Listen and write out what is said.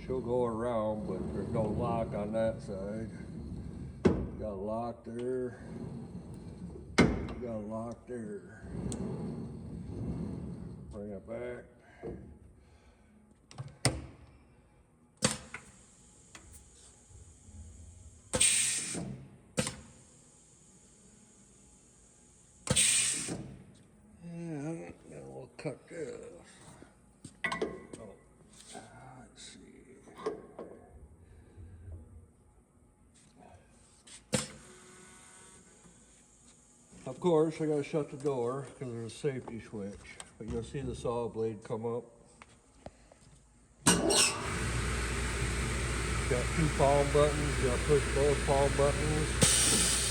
she'll go around, but there's no lock on that side. Got a lock there. Got a lock there. Bring it back. And then we'll cut this. Oh, let's see. Of course, I gotta shut the door because there's a safety switch. But you'll see the saw blade come up. Got two palm buttons. You gotta push both palm buttons.